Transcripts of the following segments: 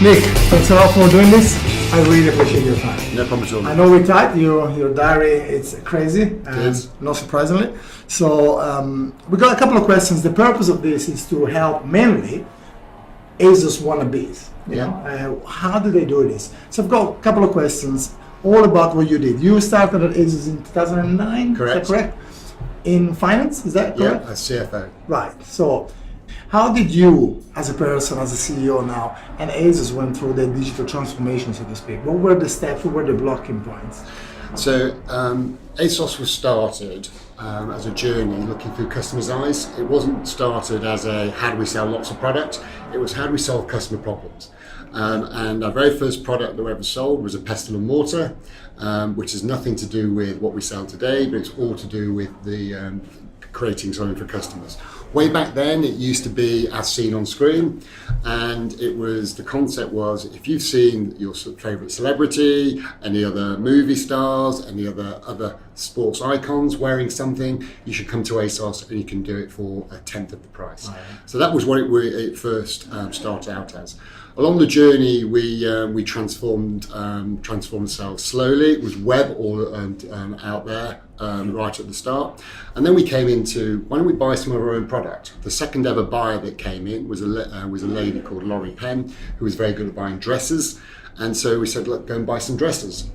Nick, thanks a lot for doing this. I really appreciate your time. No problem at all. I know we're tight. Your diary, it's crazy. It is. Not surprisingly. So we got a couple of questions. The purpose of this is to help mainly ASOS wannabes. You know? How do they do this? So I've got a couple of questions all about what you did. You started at ASOS in 2009. Correct. Is that correct? In finance, is that correct? Yeah, as CFO. Right. So how did you, as a person, as a CEO now, and ASOS went through the digital transformation, so to speak? What were the steps? What were the blocking points? So ASOS was started as a journey looking through customers' eyes. It wasn't started as a how do we sell lots of product. It was how do we solve customer problems. And our very first product that we ever sold was a pestle and mortar, which has nothing to do with what we sell today, but it's all to do with the creating something for customers. Way back then, it used to be as seen on screen, and the concept was if you've seen your favourite celebrity, any other movie stars, any other sports icons wearing something, you should come to ASOS and you can do it for a tenth of the price. Right. So that was what it first started out as. Along the journey, we transformed ourselves slowly. It was web all out there right at the start, and then we came into why don't we buy some of our own product? The second ever buyer that came in was a lady called Laurie Penn, who was very good at buying dresses, and so we said, look, go and buy some dresses.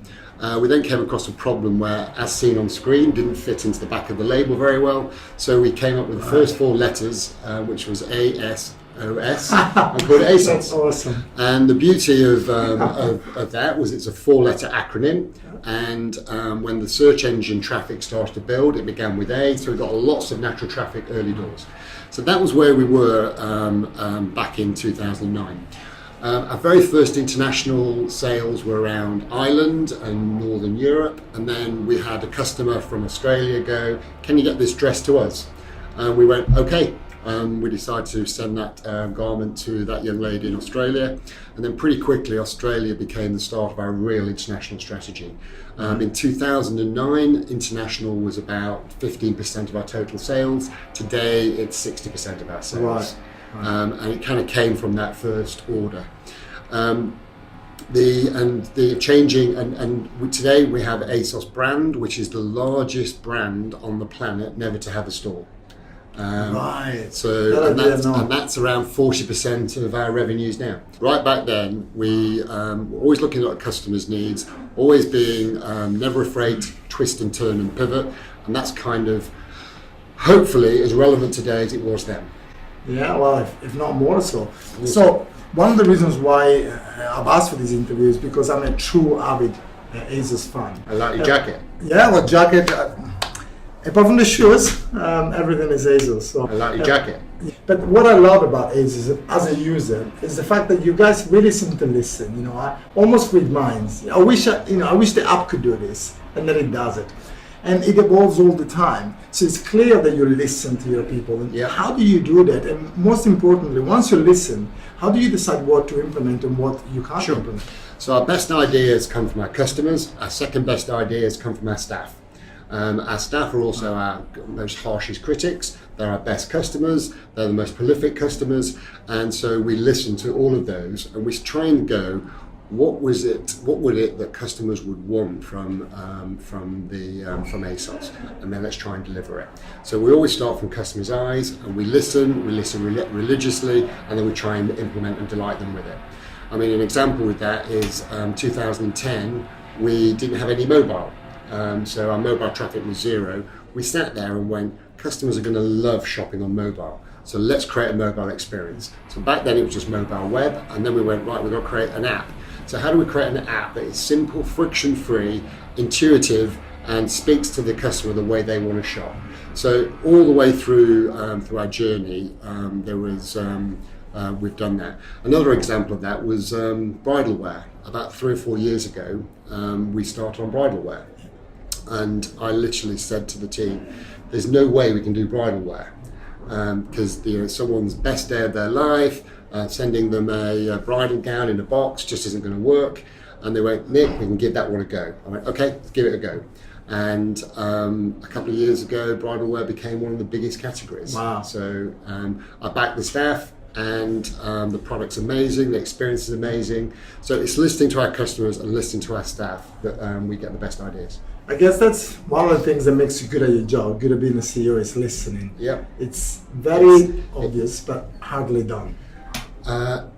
We then came across a problem where, as seen on screen, didn't fit into the back of the label very well, so we came up with the first four letters, which was ASOS, and called it ASOS. That's awesome. And the beauty of that was it's a four-letter acronym, and when the search engine traffic started to build, it began with A, so we got lots of natural traffic early doors. So that was where we were back in 2009. Our very first international sales were around Ireland and Northern Europe, and then we had a customer from Australia go, can you get this dress to us? And we went, okay. We decided to send that garment to that young lady in Australia, and then pretty quickly Australia became the start of our real international strategy. In 2009, international was about 15% of our total sales. Today, it's 60% of our sales. Right. And it kind of came from that first order. Today we have ASOS brand, which is the largest brand on the planet never to have a store. Right. So and that's around 40% of our revenues now. Right back then, we were always looking at our customers' needs, always being never afraid to twist and turn and pivot, and that's kind of hopefully as relevant today as it was then. Yeah, well, if not more so. So one of the reasons why I've asked for this interview is because I'm a true avid ASOS fan. I like your jacket. Yeah, well, jacket. Apart from the shoes, everything is ASOS. So, I like your jacket. But what I love about ASOS as a user is the fact that you guys really seem to listen. You know, I almost read minds. I wish the app could do this, and then it does it, and it evolves all the time. So it's clear that you listen to your people. And how do you do that? And most importantly, once you listen, how do you decide what to implement and what you can't implement? So our best ideas come from our customers. Our second best ideas come from our staff. Our staff are also our most harshest critics. They're our best customers. They're the most prolific customers, and so we listen to all of those, and we try and go, what would it that customers would want from ASOS, and then let's try and deliver it. So we always start from customers' eyes, and we listen religiously, and then we try and implement and delight them with it. I mean, an example with that is 2010. We didn't have any mobile. So our mobile traffic was zero. We sat there and went, customers are going to love shopping on mobile, so let's create a mobile experience. So back then it was just mobile web, and then we went, right, we've got to create an app. So how do we create an app that is simple, friction-free, intuitive, and speaks to the customer the way they want to shop? So all the way through our journey, we've done that. Another example of that was bridal wear. About 3 or 4 years ago, we started on bridal wear. And I literally said to the team, there's no way we can do bridal wear because someone's best day of their life, sending them a bridal gown in a box just isn't going to work. And they went, Nick, we can give that one a go. I went, okay, let's give it a go. And a couple of years ago, bridal wear became one of the biggest categories. Wow. So I backed the staff, and the product's amazing, the experience is amazing. So it's listening to our customers and listening to our staff that we get the best ideas. I guess that's one of the things that makes you good at your job, good at being a CEO, is listening. Yeah. It's very obvious, but hardly done.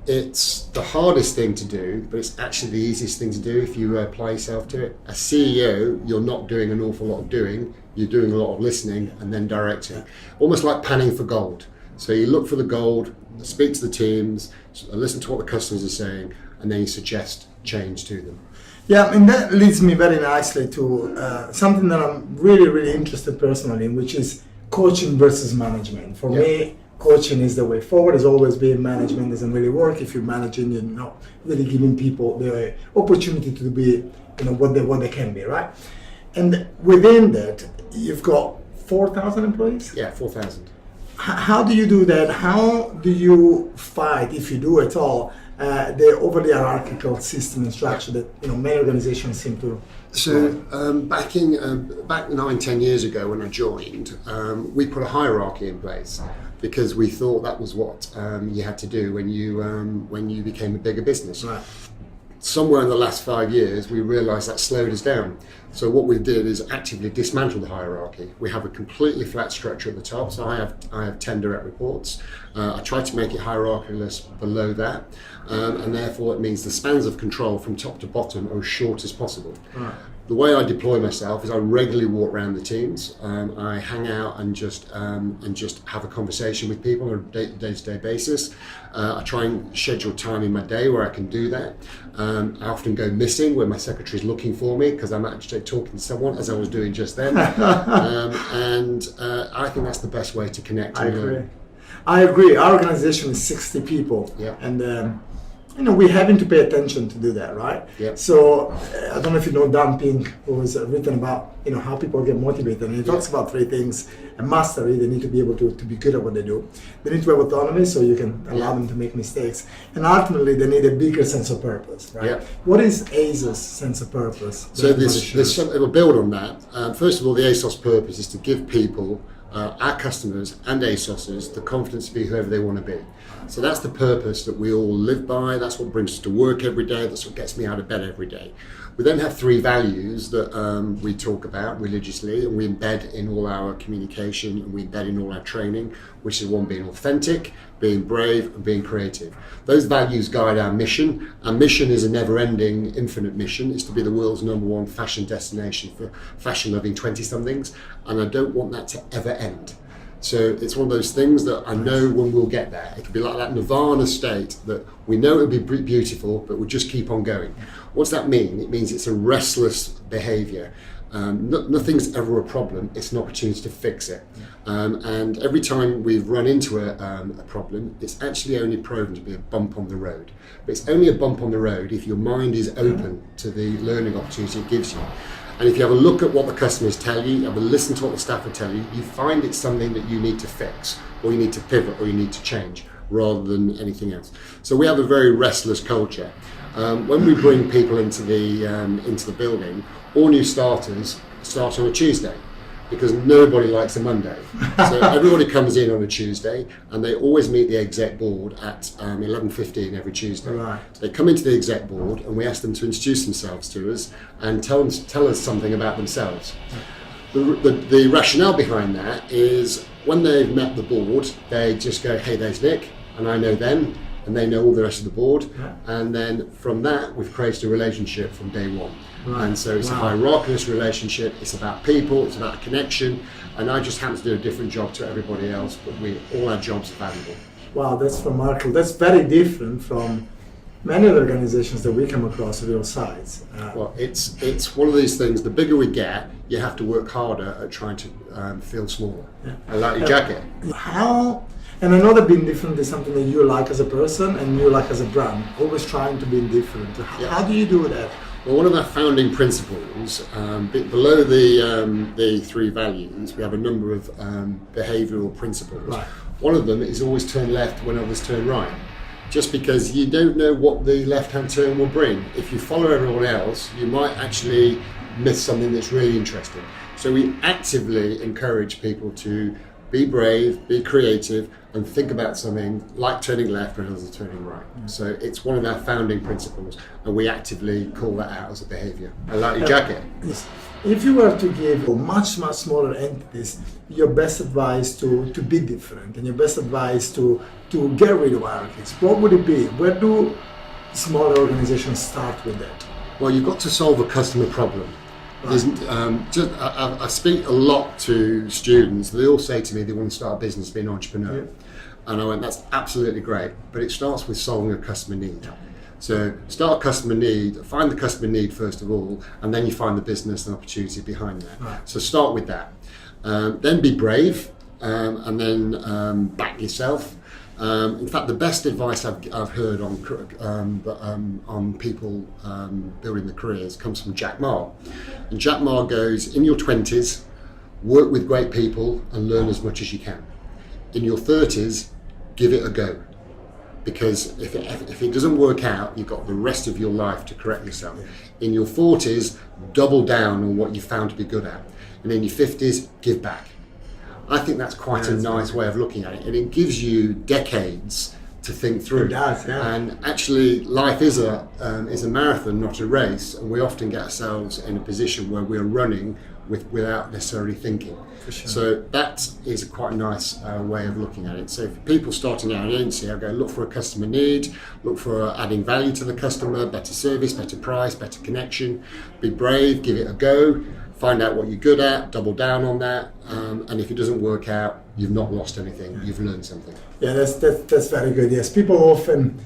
It's the hardest thing to do, but it's actually the easiest thing to do if you apply yourself to it. A CEO, you're not doing an awful lot of doing, you're doing a lot of listening and then directing. Almost like panning for gold. So you look for the gold, speak to the teams, listen to what the customers are saying, and then you suggest change to them. Yeah, and that leads me very nicely to something that I'm really, really interested personally in, which is coaching versus management. For me, coaching is the way forward. It's always been management doesn't really work if you're managing, you're not really giving people the opportunity to be, what they can be, right? And within that, you've got 4,000 employees? Yeah, 4,000. How do you do that? How do you fight, if you do at all, the overly hierarchical system and structure that many organizations seem to? So back 9-10 years ago when I joined, we put a hierarchy in place because we thought that was what you had to do when you became a bigger business. Right. Somewhere in the last 5 years, we realised that slowed us down. So what we did is actively dismantle the hierarchy. We have a completely flat structure at the top. So I have 10 direct reports. I try to make it hierarchicless below that, and therefore it means the spans of control from top to bottom are as short as possible. Right. The way I deploy myself is I regularly walk around the teams. I hang out and just have a conversation with people on a day-to-day basis. I try and schedule time in my day where I can do that. I often go missing where my secretary's looking for me because I'm actually talking to someone, as I was doing just then. And I think that's the best way to connect. I agree. Our organization is 60 people, and we're having to pay attention to do that, right? Yep. So I don't know if you know Dan Pink, who has written about how people get motivated, and he talks about 3 things: a mastery, they need to be able to be good at what they do. They need to have autonomy, so you can allow them to make mistakes, and ultimately they need a bigger sense of purpose, right? Yep. What is ASOS sense of purpose? So there's something, we'll build on that. First of all, the ASOS purpose is to give people, our customers and ASOSers, the confidence to be whoever they want to be. So that's the purpose that we all live by. That's what brings us to work every day. That's what gets me out of bed every day. We then have 3 values that we talk about religiously, and we embed in all our communication, and we embed in all our training, which is one being authentic, being brave, and being creative. Those values guide our mission. Our mission is a never-ending, infinite mission. It's to be the world's #1 fashion destination for fashion-loving 20-somethings, and I don't want that to ever end. So it's one of those things that I know when we'll get there. It could be like that nirvana state that we know it'll be beautiful, but we'll just keep on going. What's that mean? It means it's a restless behavior. Nothing's ever a problem. It's an opportunity to fix it. And every time we've run into a problem, it's actually only proven to be a bump on the road. But it's only a bump on the road if your mind is open to the learning opportunity it gives you. And if you have a look at what the customers tell you, have a listen to what the staff will tell you, you find it's something that you need to fix, or you need to pivot, or you need to change, rather than anything else. So we have a very restless culture. When we bring people into the building, all new starters start on a Tuesday, because nobody likes a Monday. So everybody comes in on a Tuesday, and they always meet the exec board at 11:15 every Tuesday. Right. They come into the exec board, and we ask them to introduce themselves to us and tell us something about themselves. The rationale behind that is when they've met the board, they just go, "Hey, there's Nick," and I know them, and they know all the rest of the board. Yeah. And then from that, we've created a relationship from day one. Right. And so it's a hierarchical relationship, it's about people, it's about connection, and I just happen to do a different job to everybody else, but all our jobs are valuable. Wow, that's remarkable. That's very different from many other organizations that we come across of your size. Well, it's one of these things, the bigger we get, you have to work harder at trying to feel smaller. Yeah. I like your jacket. And I know that being different is something that you like as a person and you like as a brand, always trying to be different. How do you do that? Well, one of our founding principles, below the 3 values, we have a number of behavioural principles. Right. One of them is always turn left when others turn right. Just because you don't know what the left-hand turn will bring. If you follow everyone else, you might actually miss something that's really interesting. So we actively encourage people to be brave, be creative, and think about something like turning left when others are turning right. So it's one of our founding principles, and we actively call that out as a behaviour. I like your jacket. Yes. If you were to give much smaller entities your best advice to be different and your best advice to get rid of hierarchies, what would it be? Where do smaller organizations start with that? Well, you've got to solve a customer problem. Right. I speak a lot to students. They all say to me they want to start a business, be an entrepreneur. Yeah. And I went, that's absolutely great, but it starts with solving a customer need. Yeah. So start a customer need, find the customer need first of all, and then you find the business and opportunity behind that. Right. So start with that. Then be brave, and then back yourself. In fact, the best advice I've heard on people building their careers comes from Jack Ma. And Jack Ma goes, in your 20s, work with great people and learn as much as you can. In your 30s, give it a go. Because if it doesn't work out, you've got the rest of your life to correct yourself. In your 40s, double down on what you found to be good at. And in your 50s, give back. I think that's quite a nice way of looking at it, and it gives you decades to think through. It does, yeah. And actually, life is a marathon, not a race, and we often get ourselves in a position where we're running without necessarily thinking. For sure. So that is quite a nice way of looking at it. So for people starting out an agency, I go look for a customer need, look for adding value to the customer, better service, better price, better connection. Be brave, give it a go. Find out what you're good at, double down on that, and if it doesn't work out, you've not lost anything, you've learned something. Yeah, that's very good. Yes, people often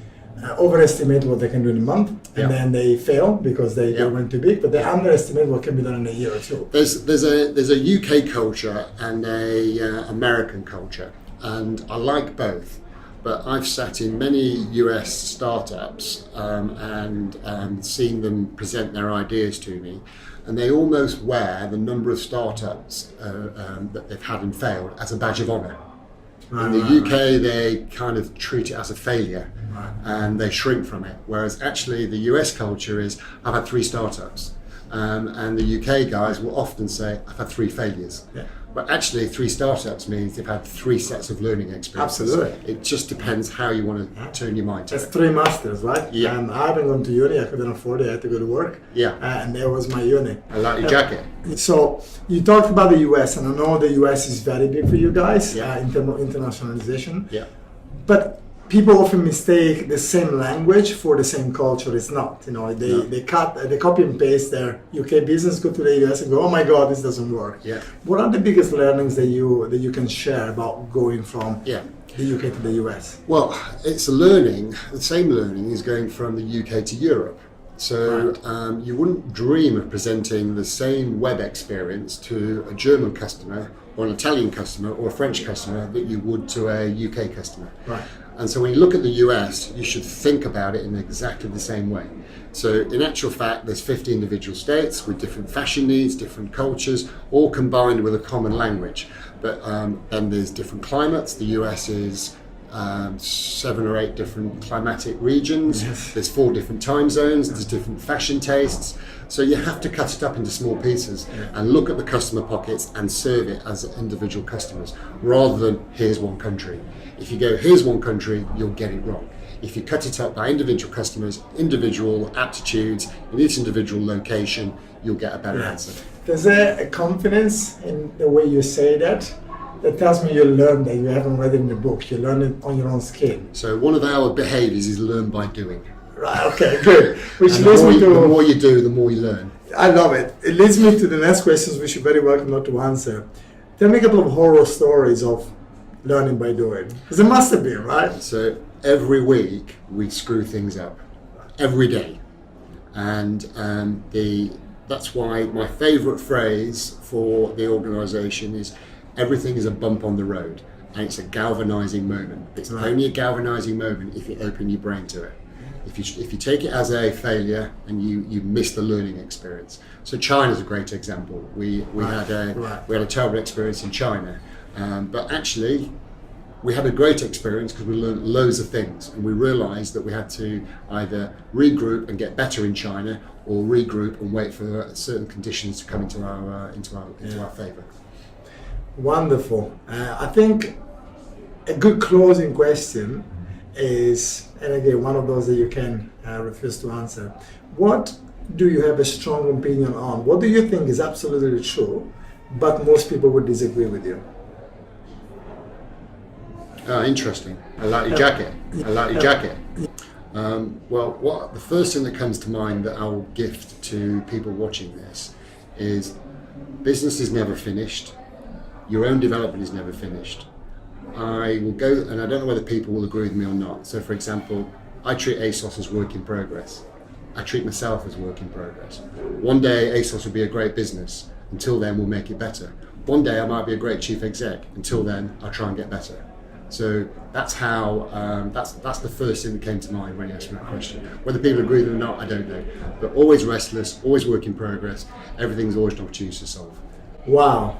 overestimate what they can do in a month, and then they fail because they went too big, but they underestimate what can be done in a year or two. There's a UK culture and a American culture, and I like both. But I've sat in many US startups and seen them present their ideas to me, and they almost wear the number of startups that they've had and failed as a badge of honour. In the UK, they kind of treat it as a failure, and they shrink from it. Whereas actually, the US culture is, I've had 3 startups, and the UK guys will often say, I've had 3 failures. Yeah. But actually, 3 startups means they've had 3 sets of learning experiences. Absolutely. It just depends how you want to turn your mind to That's it. 3 masters, right? Yeah. And I haven't gone to uni, I couldn't afford it, I had to go to work. Yeah. And there was my uni. I like your jacket. So you talked about the US, and I know the US is very big for you guys Yeah. in terms of internationalization. Yeah. But people often mistake the same language for the same culture. It's not. You know, they copy and paste their UK business, go to the US and go, oh my God, this doesn't work. Yeah. What are the biggest learnings that you can share about going from Yeah. the UK to the US? Well, it's a learning. The same learning is going from the UK to Europe. So you wouldn't dream of presenting the same web experience to a German customer or an Italian customer or a French customer that you would to a UK customer. Right. And so when you look at the US, you should think about it in exactly the same way. So in actual fact, there's 50 individual states with different fashion needs, different cultures, all combined with a common language. But then there's different climates. The US is 7 or 8 different climatic regions. Yes. There's 4 different time zones. There's different fashion tastes. So you have to cut it up into small pieces and look at the customer pockets and serve it as individual customers rather than here's one country. If you go here's one country, you'll get it wrong. If you cut it up by individual customers, individual aptitudes, in each individual location, you'll get a better answer. There's a confidence in the way you say that tells me you learned that. You haven't read it in the book. You learn it on your own skin. So one of our behaviours is learn by doing. Right, okay, good. Which And leads me to... the more you do, the more you learn. I love it. It leads me to the next questions, which you're very welcome not to answer. Tell me a couple of horror stories of learning by doing. Because it must have been, right? So every week we screw things up. Every day. And that's why my favourite phrase for the organisation is everything is a bump on the road. And it's a galvanising moment. It's only a galvanising moment if you open your brain to it. If you take it as a failure and you miss the learning experience. So China's a great example. We had a terrible experience in China, but actually we had a great experience because we learned loads of things, and we realised that we had to either regroup and get better in China, or regroup and wait for certain conditions to come into our favour. Wonderful. I think a good closing question is, and again, one of those that you can refuse to answer. What do you have a strong opinion on? What do you think is absolutely true, but most people would disagree with you? Interesting. I like your jacket. I like your jacket. Well, the first thing that comes to mind that I'll gift to people watching this is business is never finished. Your own development is never finished. I will go, and I don't know whether people will agree with me or not. So, for example, I treat ASOS as work in progress. I treat myself as work in progress. One day ASOS will be a great business. Until then, we'll make it better. One day I might be a great chief exec. Until then, I'll try and get better. So that's how. That's the first thing that came to mind when you asked me that question. Whether people agree with it or not, I don't know. But always restless, always work in progress. Everything's always an opportunity to solve. Wow.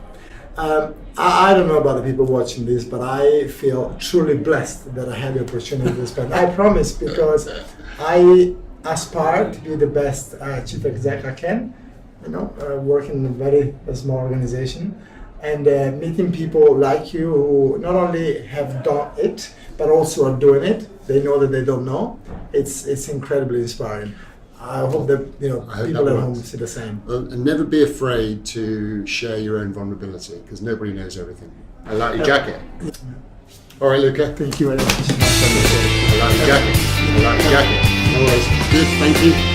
I don't know about the people watching this, but I feel truly blessed that I had the opportunity to spend. I promise, because I aspire to be the best chief exec I can. Working in a very small organization, and meeting people like you who not only have done it, but also are doing it. They know that they don't know. It's incredibly inspiring. I hope that people at home see the same. And never be afraid to share your own vulnerability, because nobody knows everything. I like your jacket. All right, Luca. Thank you very much. I like your jacket. I like your jacket. Always good. Thank you.